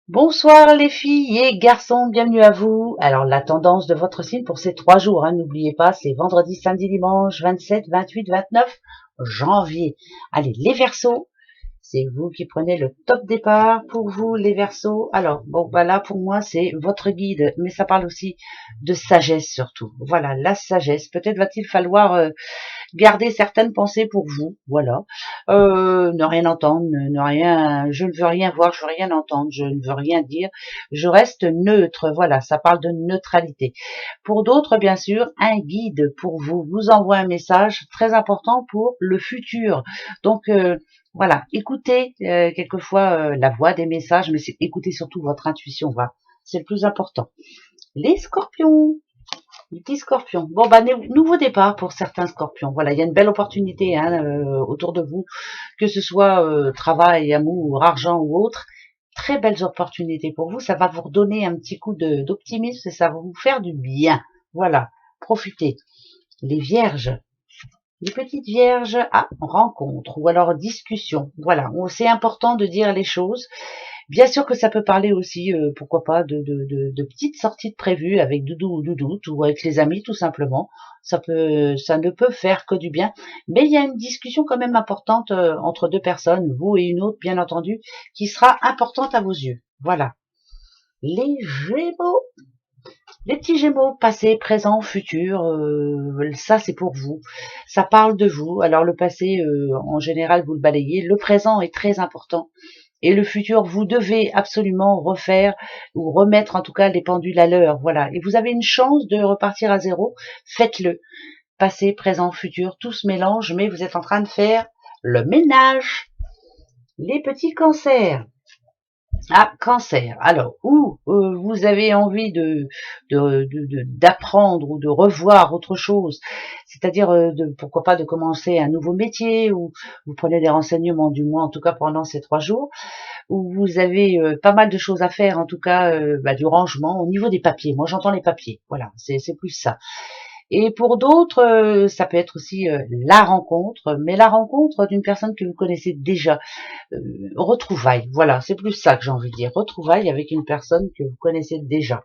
Bonsoir les filles et garçons, bienvenue à vous. Alors la tendance de votre signe pour ces 3 jours, n'oubliez pas, c'est vendredi, samedi, dimanche, 27, 28, 29 janvier. Allez, les Verseaux, c'est vous qui prenez le top départ pour vous les Verseaux. Alors bon, bah là pour moi c'est votre guide, mais ça parle aussi de sagesse surtout. Voilà, la sagesse. Peut-être va-t-il falloir garder certaines pensées pour vous, voilà. Ne rien entendre, ne rien, je ne veux rien voir, je veux rien entendre, je ne veux rien dire, je reste neutre, voilà, ça parle de neutralité. Pour d'autres, bien sûr, un guide pour vous, vous envoie un message très important pour le futur. Donc, voilà, écoutez quelquefois la voix des messages, mais écoutez surtout votre intuition, voilà, c'est le plus important. Les scorpions, les petits scorpions. Bon, bah, nouveau départ pour certains scorpions. Voilà, il y a une belle opportunité autour de vous, que ce soit travail, amour, argent ou autre. Très belles opportunités pour vous. Ça va vous redonner un petit coup d'optimisme et ça va vous faire du bien. Voilà, profitez. Les vierges. Les petites vierges à rencontre ou alors discussion. Voilà, c'est important de dire les choses. Bien sûr que ça peut parler aussi, pourquoi pas, de petites sorties de prévues avec doudou ou doudoute ou avec les amis tout simplement. Ça ne peut faire que du bien. Mais il y a une discussion quand même importante entre deux personnes, vous et une autre bien entendu, qui sera importante à vos yeux. Voilà. Les Gémeaux. Les petits Gémeaux, passé, présent, futur, ça c'est pour vous. Ça parle de vous. Alors le passé, en général, vous le balayez. Le présent est très important. Et le futur, vous devez absolument refaire ou remettre en tout cas les pendules à l'heure. Voilà. Et vous avez une chance de repartir à zéro. Faites-le. Passé, présent, futur, tout se mélange, mais vous êtes en train de faire le ménage. Les petits cancers. Ah, cancer. Alors, où vous avez envie d'apprendre ou de revoir autre chose, c'est-à-dire pourquoi pas de commencer un nouveau métier, ou vous prenez des renseignements du moins, en tout cas pendant ces 3 jours, où vous avez pas mal de choses à faire, en tout cas du rangement au niveau des papiers. Moi, j'entends les papiers. Voilà, c'est plus ça. Et pour d'autres, ça peut être aussi la rencontre, mais la rencontre d'une personne que vous connaissez déjà. Retrouvailles, voilà, c'est plus ça que j'ai envie de dire. Retrouvailles avec une personne que vous connaissez déjà.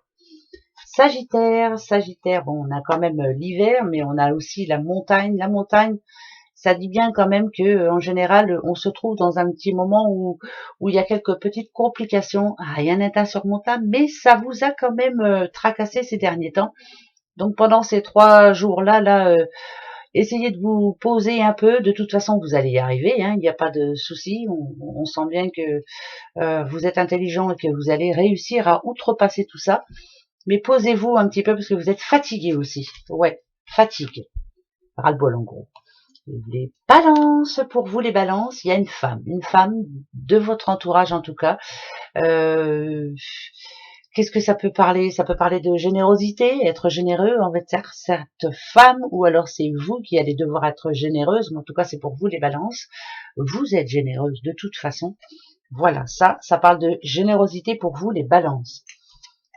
Sagittaire, Sagittaire, bon, on a quand même l'hiver, mais on a aussi la montagne. La montagne, ça dit bien quand même que, en général, on se trouve dans un petit moment où il y a quelques petites complications. Rien n'est insurmontable, mais ça vous a quand même tracassé ces derniers temps. Donc pendant ces 3 jours-là, essayez de vous poser un peu. De toute façon, vous allez y arriver. Il n'y a pas de souci. On sent bien que vous êtes intelligent et que vous allez réussir à outrepasser tout ça. Mais posez-vous un petit peu parce que vous êtes fatigué aussi. Ouais, fatigue. Ras-le-bol en gros. Les balances, pour vous les balances, il y a une femme de votre entourage en tout cas. Euh, Qu'est-ce que ça peut parler? Ça peut parler de générosité, être généreux envers cette femme, ou alors c'est vous qui allez devoir être généreuse, mais en tout cas c'est pour vous les balances. Vous êtes généreuse de toute façon. Voilà, ça parle de générosité pour vous les balances.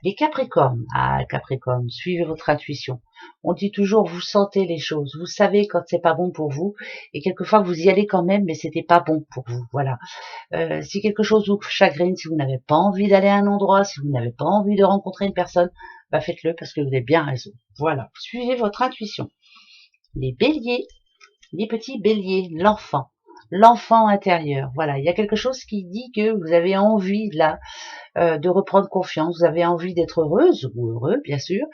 Les Capricornes, ah Capricorne, suivez votre intuition. On dit toujours, vous sentez les choses, vous savez quand c'est pas bon pour vous, et quelquefois vous y allez quand même, mais c'était pas bon pour vous. Voilà. Si quelque chose vous chagrine, si vous n'avez pas envie d'aller à un endroit, si vous n'avez pas envie de rencontrer une personne, bah faites-le parce que vous avez bien raison. Voilà. Suivez votre intuition. Les Béliers, les petits Béliers, l'enfant intérieur. Voilà. Il y a quelque chose qui dit que vous avez envie là de reprendre confiance, vous avez envie d'être heureuse ou heureux bien sûr,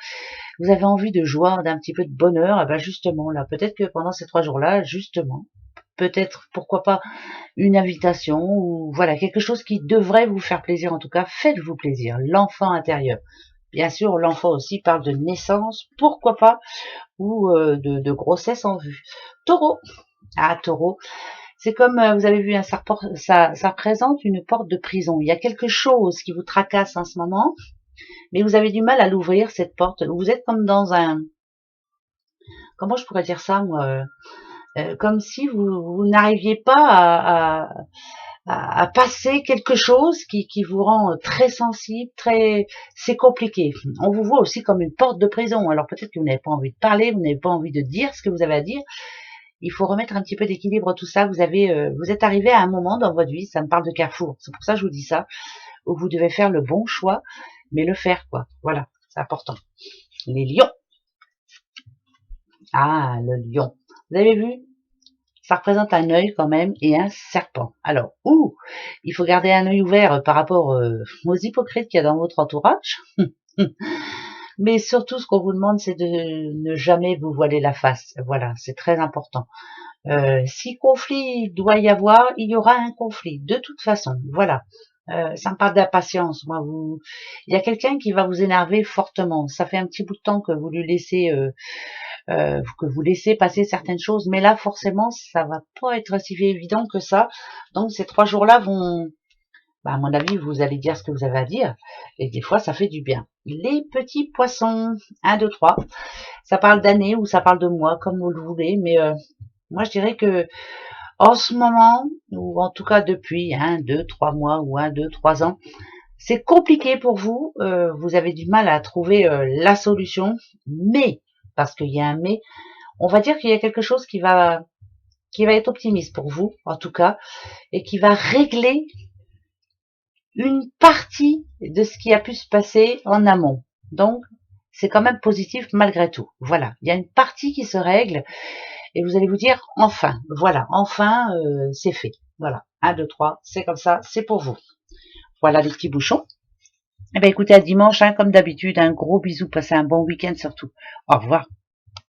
vous avez envie de joie, d'un petit peu de bonheur, et ben justement là, peut-être que pendant ces 3 jours-là, justement, peut-être pourquoi pas une invitation ou voilà quelque chose qui devrait vous faire plaisir. En tout cas, faites-vous plaisir, l'enfant intérieur. Bien sûr, l'enfant aussi parle de naissance, pourquoi pas, ou de grossesse en vue. Taureau, ah Taureau, c'est comme, vous avez vu, ça représente une porte de prison. Il y a quelque chose qui vous tracasse en ce moment, mais vous avez du mal à l'ouvrir, cette porte. Vous êtes comme dans un... Comment je pourrais dire ça, moi comme si vous n'arriviez pas à passer quelque chose qui vous rend très sensible, très... C'est compliqué. On vous voit aussi comme une porte de prison. Alors peut-être que vous n'avez pas envie de parler, vous n'avez pas envie de dire ce que vous avez à dire. Il faut remettre un petit peu d'équilibre tout ça. Vous êtes arrivé à un moment dans votre vie, ça me parle de carrefour. C'est pour ça que je vous dis ça, où vous devez faire le bon choix, mais le faire, quoi. Voilà, c'est important. Les lions. Ah, le lion. Vous avez vu? Ça représente un œil quand même et un serpent. Alors, il faut garder un œil ouvert par rapport aux hypocrites qu'il y a dans votre entourage. Mais surtout, ce qu'on vous demande, c'est de ne jamais vous voiler la face. Voilà, c'est très important. Si conflit doit y avoir, il y aura un conflit, de toute façon. Voilà. Ça me parle d'impatience. Moi, il y a quelqu'un qui va vous énerver fortement. Ça fait un petit bout de temps que vous lui laissez, passer certaines choses, mais là, forcément, ça va pas être si évident que ça. Donc, ces 3 jours-là vont, à mon avis, vous allez dire ce que vous avez à dire, et des fois, ça fait du bien. Les petits poissons, 1, 2, 3. Ça parle d'années ou ça parle de mois, comme vous le voulez, mais moi, je dirais que en ce moment, ou en tout cas depuis 1, 2, 3 mois ou 1, 2, 3 ans, c'est compliqué pour vous. Vous avez du mal à trouver la solution, mais, parce qu'il y a un mais, on va dire qu'il y a quelque chose qui va être optimiste pour vous, en tout cas, et qui va régler une partie de ce qui a pu se passer en amont. Donc, c'est quand même positif malgré tout. Voilà, il y a une partie qui se règle, et vous allez vous dire, enfin, voilà, enfin, c'est fait. Voilà, 1, 2, 3, c'est comme ça, c'est pour vous. Voilà les petits bouchons. Eh bien, écoutez, à dimanche, comme d'habitude, un gros bisou, passez un bon week-end surtout. Au revoir.